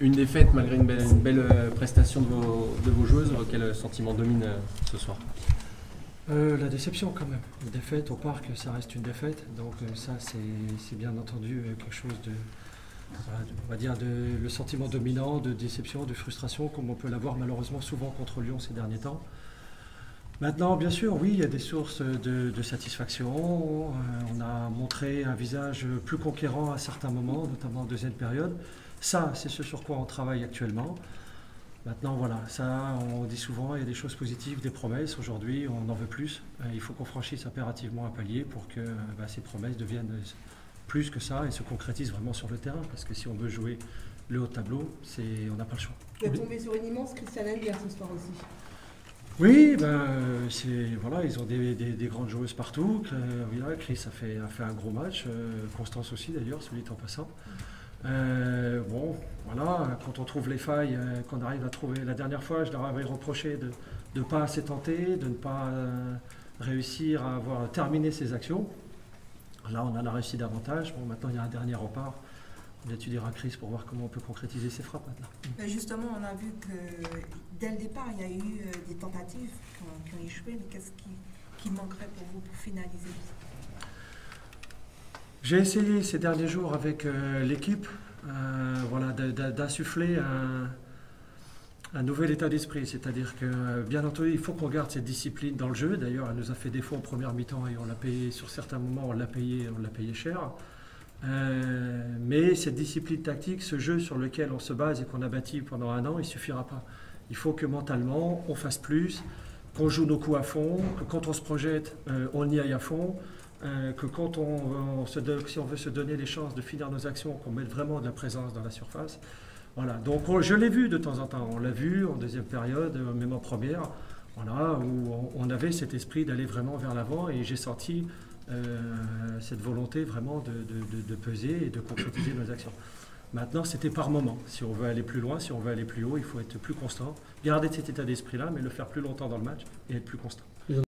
Une défaite malgré une belle prestation de vos joueuses, quel sentiment domine ce soir? La déception quand même. Une défaite au parc, ça reste une défaite. Donc ça, c'est bien entendu quelque chose on va dire, le sentiment dominant de déception, de frustration, comme on peut l'avoir malheureusement souvent contre Lyon ces derniers temps. Maintenant, bien sûr, oui, il y a des sources de satisfaction. On a montré un visage plus conquérant à certains moments, notamment en deuxième période. Ça, c'est ce sur quoi on travaille actuellement. Maintenant, voilà, ça, on dit souvent, il y a des choses positives, des promesses. Aujourd'hui, on en veut plus. Il faut qu'on franchisse impérativement un palier pour que ces promesses deviennent plus que ça et se concrétisent vraiment sur le terrain. Parce que si on veut jouer le haut de tableau, on n'a pas le choix. Vous êtes tombé sur une immense Christiane Engler ce soir aussi. Oui, voilà, ils ont des grandes joueuses partout. Chris a fait un gros match. Constance aussi, d'ailleurs, celui en passant. Bon, voilà, quand on trouve les failles, qu'on arrive à trouver. La dernière fois, je leur avais reproché de ne pas assez tenter, de ne pas réussir à avoir terminé ses actions. Là, on en a réussi davantage. Bon, maintenant, il y a un dernier repart. On étudiera Chris pour voir comment on peut concrétiser ses frappes maintenant. Justement, on a vu que dès le départ, il y a eu des tentatives qui ont échoué. Mais qu'est-ce qui manquerait pour vous pour finaliser? J'ai essayé ces derniers jours avec l'équipe voilà, d'insuffler un nouvel état d'esprit. C'est-à-dire que, bien entendu, il faut qu'on garde cette discipline dans le jeu. D'ailleurs, elle nous a fait défaut en première mi-temps et on l'a payé, sur certains moments, on l'a payé cher. Mais cette discipline tactique, ce jeu sur lequel on se base et qu'on a bâti pendant un an, il ne suffira pas. Il faut que mentalement, on fasse plus, qu'on joue nos coups à fond, que quand on se projette, on y aille à fond. Que quand si on veut se donner les chances de finir nos actions, qu'on mette vraiment de la présence dans la surface. Voilà. Donc je l'ai vu de temps en temps, on l'a vu en deuxième période, même en première, voilà, où on avait cet esprit d'aller vraiment vers l'avant et j'ai senti cette volonté vraiment de peser et de concrétiser nos actions. Maintenant, c'était par moment. Si on veut aller plus loin, si on veut aller plus haut, il faut être plus constant, garder cet état d'esprit-là, mais le faire plus longtemps dans le match et être plus constant.